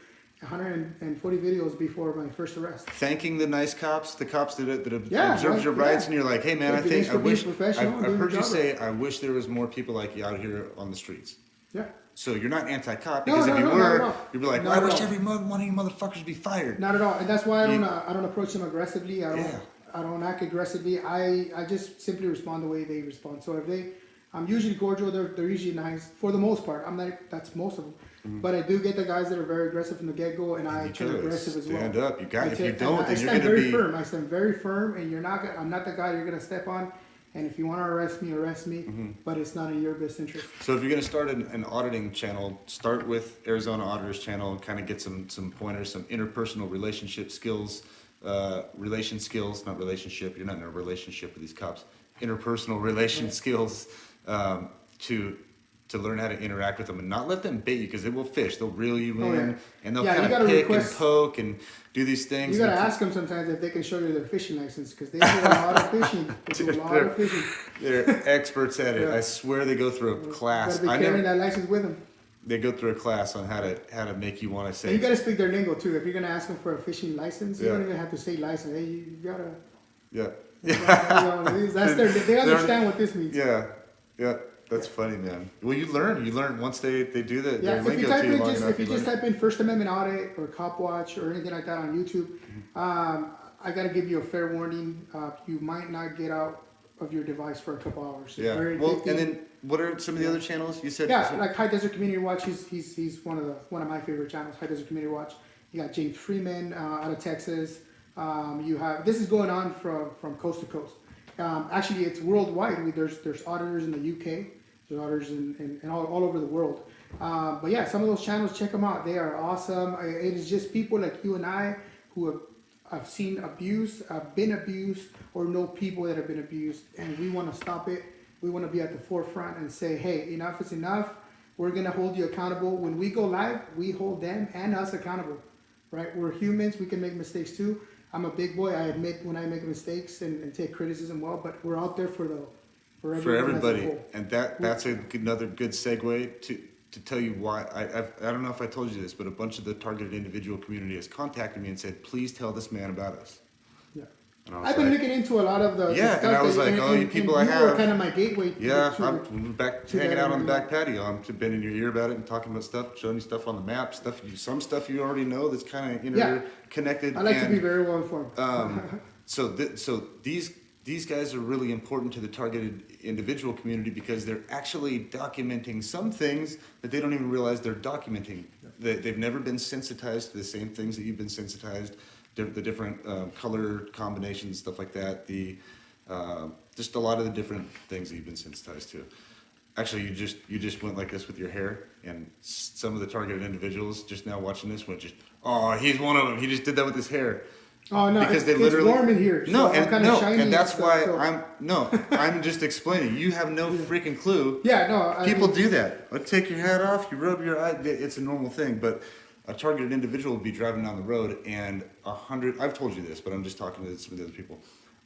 140 videos before my first arrest. Thanking the nice cops, the cops that observed your rights, and you're like, hey man, I wish I've heard you say, I wish there was more people like you out here on the streets. Yeah. So you're not anti-cop because if you were, you'd be like, well, I wish every one of you motherfuckers would be fired. Not at all, and that's why I don't approach them aggressively. I don't act aggressively. I just simply respond the way they respond. So if I'm usually cordial. They're usually nice for the most part. I'm not. That's most of them. But I do get the guys that are very aggressive from the get-go, and I turn aggressive as well. Stand up. You got. If you don't, then you're going to be firm. I stand very firm, and I'm not the guy you're going to step on. And if you want to arrest me. But it's not in your best interest. So if you're going to start an auditing channel, start with Arizona Auditors channel and kind of get some pointers, some interpersonal relationship skills, relation skills, not relationship. You're not in a relationship with these cops. Interpersonal relation skills to learn how to interact with them and not let them bait you because they will fish. They'll reel you in and they'll kind of pick and poke and do these things. You got to ask them sometimes if they can show you their fishing license because they do a lot of fishing. They're experts at it. I swear they go through a class. You got to be carrying that license with them. They go through a class on how to make you want to say. And you got to speak their lingo too. If you're going to ask them for a fishing license, you don't even have to say license. Hey, you got to. Yeah. They understand what this means. Yeah. That's funny, man. Well, you learn once they do that. Yeah, if you just type in First Amendment audit or cop watch or anything like that on YouTube, I got to give you a fair warning. You might not get out of your device for a couple hours. Yeah. Well, and then what are some of the other channels you said? Yeah, like High Desert Community Watch. He's one of my favorite channels. High Desert Community Watch. You got James Freeman out of Texas. You have this is going on from coast to coast. Actually, it's worldwide. There's auditors in the UK. There's auditors in all over the world. But yeah, some of those channels, check them out. They are awesome. It is just people like you and I who have seen abuse, been abused, or know people that have been abused, and we want to stop it. We want to be at the forefront and say, hey, enough is enough. We're gonna hold you accountable. When we go live, we hold them and us accountable. Right? We're humans. We can make mistakes too. I'm a big boy. I admit when I make mistakes and take criticism well, but we're out there for everybody. And that's another good segue to tell you why. I don't know if I told you this, but a bunch of the targeted individual community has contacted me and said, please tell this man about us. Yeah. I've been looking into a lot of the stuff. And I was like, you people I have. You were kind of my gateway. I'm back hanging out on the back patio. I've been in your ear about it and talking about stuff, showing you stuff on the map, some stuff you already know that's kind of connected. I like to be very well informed. So these guys are really important to the targeted individual community because they're actually documenting some things that they don't even realize they're documenting. They've never been sensitized to the same things that you've been sensitized. the different color combinations, stuff like that. The just a lot of the different things that you've been sensitized to. Actually, you just went like this with your hair, and some of the targeted individuals just now watching this went just, oh, he's one of them. He just did that with his hair. Oh no, because it's warm in here. No, so and kind of shiny and that's stuff, why so. I'm just explaining. You have no freaking clue. Yeah, no. People do that. Like, take your hat off, you rub your eye. It's a normal thing, but a targeted individual will be driving down the road, and 100. I've told you this, but I'm just talking to some of the other people.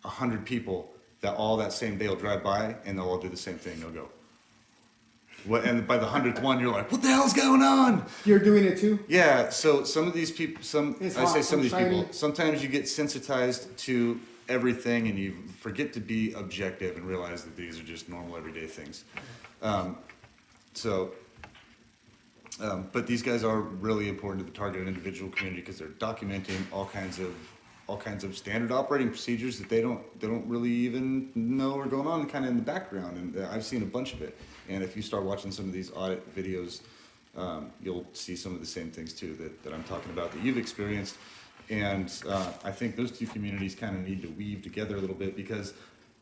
100 people that same day will drive by, and they'll all do the same thing. They'll go. What, and by the 100th one, you're like, what the hell's going on? You're doing it too? Yeah, so some of these people, some of these shiny. people, sometimes you get sensitized to everything and you forget to be objective and realize that these are just normal everyday things. But these guys are really important to the targeted individual community because they're documenting all kinds of standard operating procedures that they don't really even know are going on kind of in the background, and I've seen a bunch of it. And if you start watching some of these audit videos, you'll see some of the same things too that I'm talking about that you've experienced. And I think those two communities kind of need to weave together a little bit because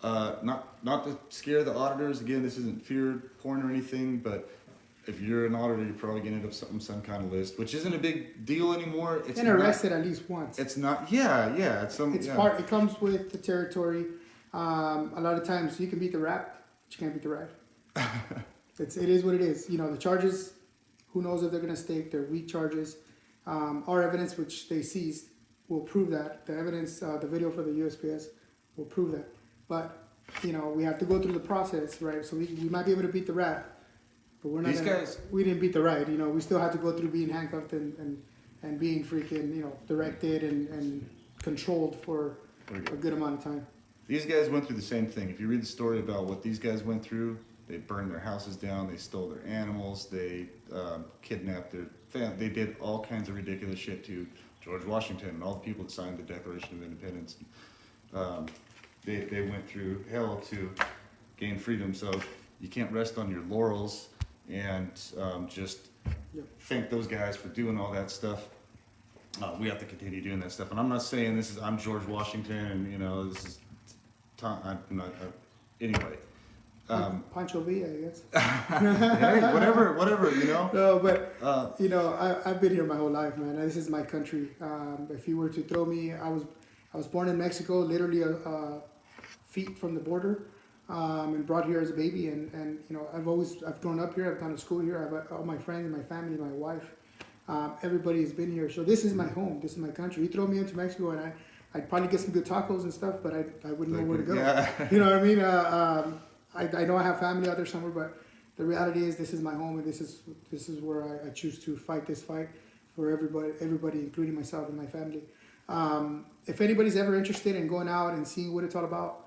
not to scare the auditors. Again, this isn't fear porn or anything, but if you're an auditor, you're probably gonna end up on some kind of list, which isn't a big deal anymore. It's been arrested at least once. It's not. Yeah. Part. It comes with the territory. A lot of times you can beat the rap, but you can't beat the rap. It is what it is. You know, the charges. Who knows if they're gonna stick? They're weak charges. Our evidence, which they seized, will prove that. The evidence, the video for the USPS, will prove that. But you know, we have to go through the process, right? So we might be able to beat the rap. But we're not. We didn't beat the ride. You know, we still had to go through being handcuffed and being freaking, you know, directed and controlled for a good amount of time. These guys went through the same thing. If you read the story about what these guys went through, they burned their houses down, they stole their animals, they kidnapped their family, they did all kinds of ridiculous shit to George Washington and all the people that signed the Declaration of Independence. They went through hell to gain freedom. So you can't rest on your laurels and just thank those guys for doing all that stuff. We have to continue doing that stuff. And I'm not saying I'm George Washington and, you know, this is Tom, I'm not, anyway. Pancho Villa, I guess. Hey, whatever, you know? No, but, you know, I've been here my whole life, man. This is my country. If you were to throw me, I was born in Mexico, literally feet from the border. And brought here as a baby, and you know, I've grown up here. I've gone to school here. I've all my friends, my family, my wife. Everybody has been here, so this is my home. This is my country. You throw me into Mexico, and I'd probably get some good tacos and stuff, but I wouldn't know where to go. Yeah. You know what I mean? I know I have family out there somewhere, but the reality is this is my home, and this is where I choose to fight this fight for everybody, including myself and my family. If anybody's ever interested in going out and seeing what it's all about.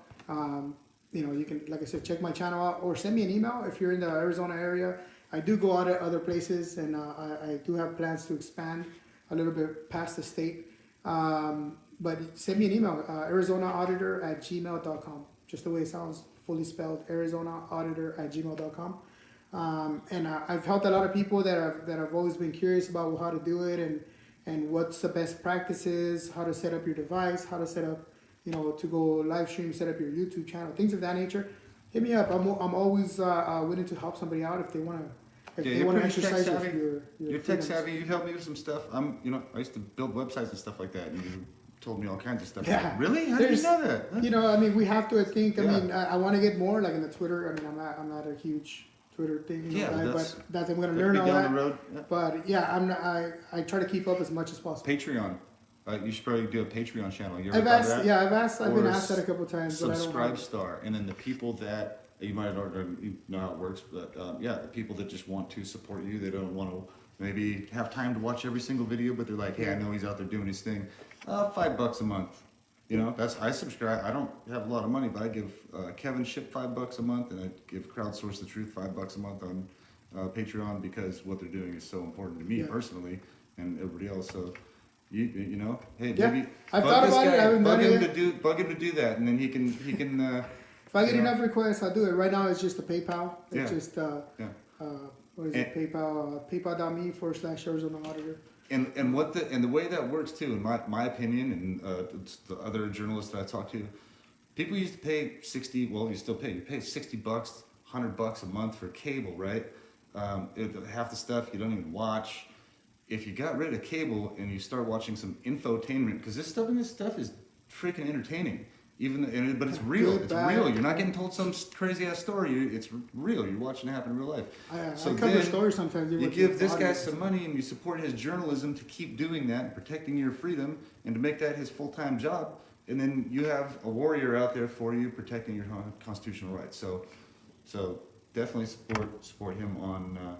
You know, you can, like I said, check my channel out or send me an email if you're in the Arizona area. I do go out at other places, and I do have plans to expand a little bit past the state. But send me an email, arizonaauditor@gmail.com. Just the way it sounds, fully spelled, arizonaauditor@gmail.com. And I've helped a lot of people that have always been curious about how to do it and what's the best practices, how to set up your device, how to set up, you know, to go live stream, set up your YouTube channel, things of that nature. Hit me up. I'm always willing to help somebody out if they want to. If they want to exercise your you're tech savvy. You help me with some stuff. You know, I used to build websites and stuff like that. And you told me all kinds of stuff. Yeah. Like, really? How did you know that? Huh? You know, I mean, we have to. I think. I mean, I want to get more like in the Twitter. I mean, I'm not a huge Twitter thing. You know, but I'm going to learn all that. The road. Yeah. But yeah, I'm not. I try to keep up as much as possible. Patreon. You should probably do a Patreon channel. I've asked. Yeah, I've been asked that a couple times. Subscribe Star, and then the people that you might already know how it works, but yeah, the people that just want to support you, they don't want to maybe have time to watch every single video, but they're like, hey, I know he's out there doing his thing. $5 a month. You know, I subscribe. I don't have a lot of money, but I give Kevin Ship $5 a month, and I give Crowdsource the Truth $5 a month on Patreon because what they're doing is so important to me personally and everybody else. So. You know, hey, maybe I've thought about it. I haven't done it. Bug him to do that, and then he can. If I get enough requests, I'll do it. Right now, it's just a PayPal. It's just what is it? PayPal. PayPal.me/Arizona Auditor. And the way that works too, in my opinion, and the other journalists that I talk to, people used to pay 60. Well, you still pay. You pay $60, $100 a month for cable, right? Half the stuff you don't even watch. If you got rid of cable and you start watching some infotainment, because this stuff is freaking entertaining. But it's real. Good, It's bad. real. You're not getting told some crazy ass story. It's real. You're watching it happen in real life. I So cover then stories sometimes. you give this guy some money and you support his journalism to keep doing that and protecting your freedom and to make that his full-time job. And then you have a warrior out there for you protecting your constitutional rights. So definitely support him on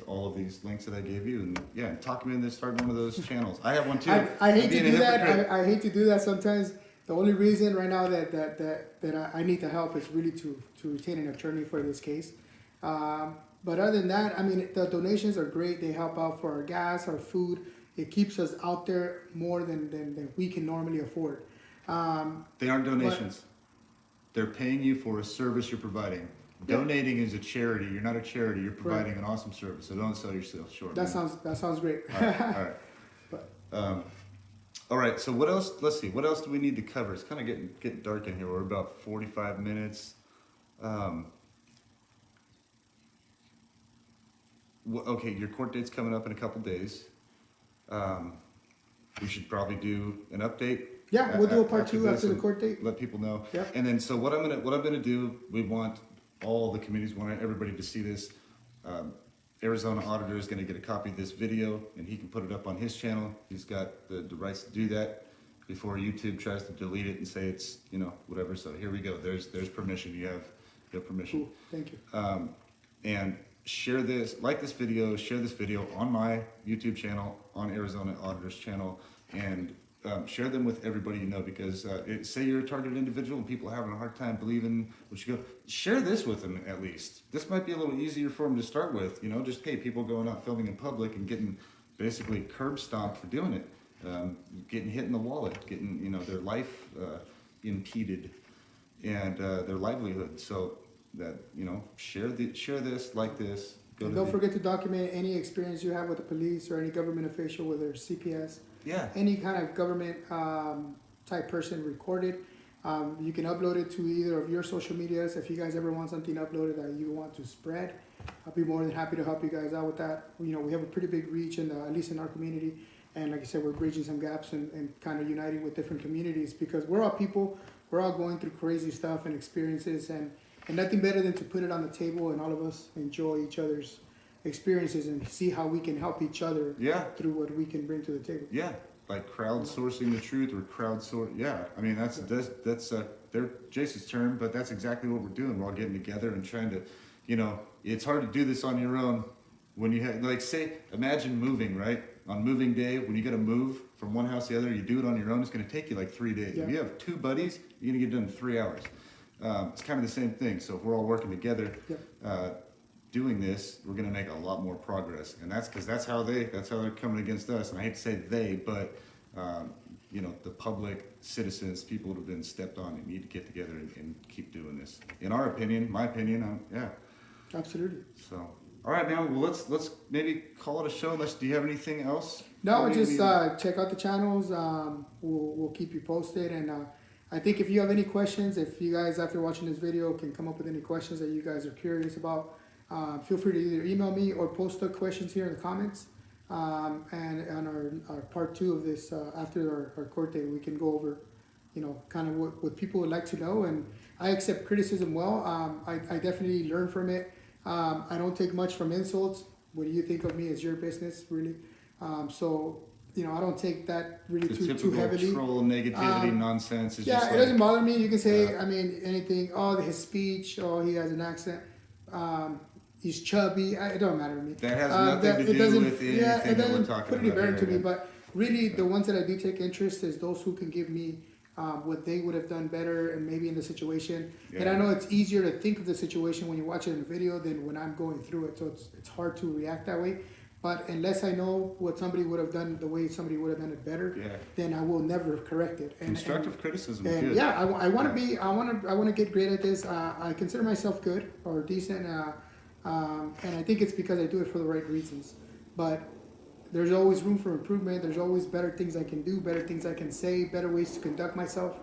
all of these links that I gave you. And yeah, talk him into starting one of those channels. I have one too. I hate to Being a do that. hypocrite. I hate to do that sometimes. The only reason right now that I need the help is really to retain an attorney for this case. But other than that, I mean, the donations are great. They help out for our gas, our food. It keeps us out there more than we can normally afford. They aren't donations. They're paying you for a service you're providing. Yeah. Donating is a charity. You're not a charity. You're providing an awesome service. So don't sell yourself short. That sounds great. All right. But, All right. So what else? Let's see. What else do we need to cover? It's kind of getting dark in here. We're about 45 minutes. Okay, your court date's coming up in a couple days. We should probably do an update. yeah, we'll do a part two this after the and court date. Let people know. Yep. And then so what I'm gonna do. We want all the communities, want everybody to see this. Arizona Auditor is going to get a copy of this video and he can put it up on his channel. He's got the rights to do that before YouTube tries to delete it and say it's, whatever. So here we go. There's permission. You have permission. Cool. Thank you. And share this, like this video, share this video on my YouTube channel, on Arizona Auditor's channel, and share them with everybody you know, because say you're a targeted individual and people are having a hard time believing what you go, share this with them at least. This might be a little easier for them to start with, just hey, people going out filming in public and getting basically curb stomped for doing it, getting hit in the wallet, getting, their life impeded and their livelihood. So that, share this, like this. And don't forget to document any experience you have with the police or any government official, whether it's CPS. Yeah. Any kind of government type person recorded. You can upload it to either of your social medias. If you guys ever want something uploaded that you want to spread, I'll be more than happy to help you guys out with that. We have a pretty big reach at least in our community. And like I said, we're bridging some gaps and kind of uniting with different communities because we're all people. We're all going through crazy stuff and experiences and nothing better than to put it on the table and all of us enjoy each other's experiences and see how we can help each other through what we can bring to the table. Yeah, like crowdsourcing the truth or crowdsource. Yeah, I mean that's they're Jason's term, but that's exactly what we're doing. We're all getting together and trying to, it's hard to do this on your own when you have imagine moving, right? On moving day, when you got to move from one house to the other, you do it on your own. It's going to take you like 3 days. Yeah. If you have two buddies, you're going to get done in 3 hours. It's kind of the same thing. So if we're all working together. Doing this, we're going to make a lot more progress, and that's because that's how they're coming against us. And I hate to say they, but the public, citizens, people that have been stepped on, and need to get together and keep doing this. In our opinion, my opinion, yeah, absolutely. So, all right, man. Well, let's maybe call it a show. Do you have anything else? No, just check out the channels. We'll keep you posted, and I think if you have any questions, if you guys after watching this video can come up with any questions that you guys are curious about. Feel free to either email me or post the questions here in the comments. And on our part two of this, after our court date, we can go over, kind of what people would like to know. And I accept criticism well. I definitely learn from it. I don't take much from insults. What do you think of me is your business, really. So, I don't take that really too heavily. Troll, negativity, nonsense. Is just it doesn't bother me. You can say, anything. Oh, his speech. Oh, he has an accent. He's chubby. It don't matter to me. That has nothing to do with anything it that we're doesn't talking put any about bearing here, to me. But really, the ones that I do take interest is those who can give me what they would have done better and maybe in the situation. Yeah. And I know it's easier to think of the situation when you watch it in a video than when I'm going through it. So it's hard to react that way. But unless I know what somebody would have done the way somebody would have done it better, then I will never correct it. Constructive criticism is and good. Yeah, I want to get great at this. I consider myself good or decent, and I think it's because I do it for the right reasons. But there's always room for improvement. There's always better things I can do, better things I can say, better ways to conduct myself.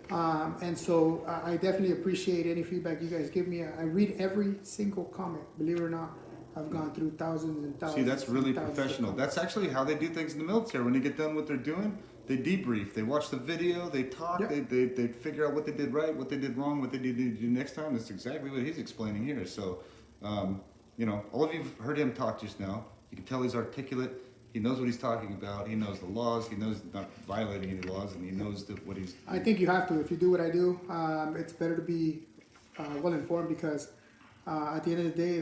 And so I definitely appreciate any feedback you guys give me. I read every single comment. Believe it or not, I've gone through thousands and thousands. See, that's really and thousands of professional. comments. That's actually how they do things in the military. When they get done what they're doing, they debrief. They watch the video. They talk. Yeah. They figure out what they did right, what they did wrong, what they need to do next time. That's exactly what he's explaining here. So, you know, all of you've heard him talk just now. You can tell he's articulate. He knows what he's talking about. He knows the laws. He knows not violating any laws, and he knows what he's. I think you have to. If you do what I do, it's better to be well informed because at the end of the day,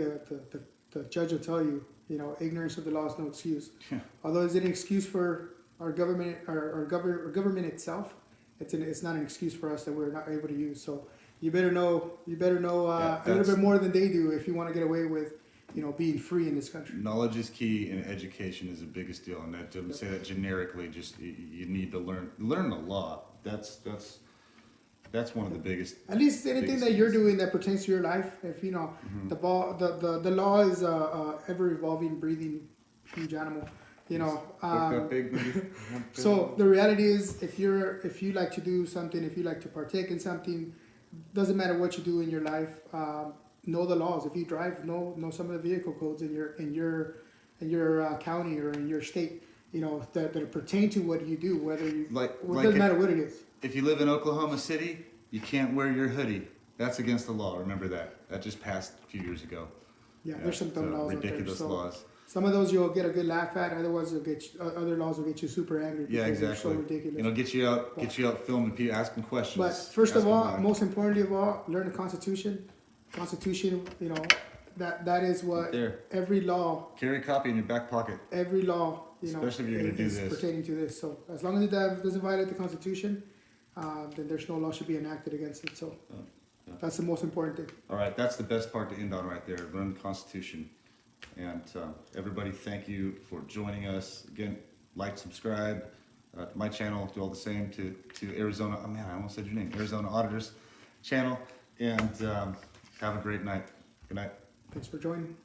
the judge will tell you, you know, ignorance of the law is no excuse. Yeah. Although it's an excuse for our government, our government itself, it's not an excuse for us that we're not able to use. So you better know a little bit more than they do if you want to get away with, you know, being free in this country. Knowledge is key, and education is the biggest deal. And that doesn't say that generically. Just you need to learn the law. That's one of the biggest. At least anything biggest that you're things. doing that pertains to your life. If you know the law is a ever evolving, breathing, huge animal. You know. So the reality is, if you like to do something, if you like to partake in something, doesn't matter what you do in your life. Know the laws. If you drive, know some of the vehicle codes in your county or in your state. You know that pertain to what you do. Whether you it doesn't matter what it is. If you live in Oklahoma City, you can't wear your hoodie. That's against the law. Remember that. That just passed a few years ago. Yeah, there's some dumb laws ridiculous out there. laws. Some of those you'll get a good laugh at. Otherwise, other laws will get you super angry. Yeah, Because they're exactly. so ridiculous. You know, get you out filming people, asking questions. But first of asking all, why. most importantly of all, learn the Constitution. Constitution, you know, that is what There. every law, Carry a copy in your back pocket. every law, you know, Especially if you're gonna do is this. pertaining to this. So as long as it doesn't violate the Constitution, then there's no law should be enacted against it. So yeah. that's the most important thing. All right, that's the best part to end on right there. Learn the Constitution. And everybody, thank you for joining us. Again, like, subscribe to my channel. Do all the same to Arizona. Oh man, I almost said your name. Arizona Auditors channel. And have a great night. Good night. Thanks for joining.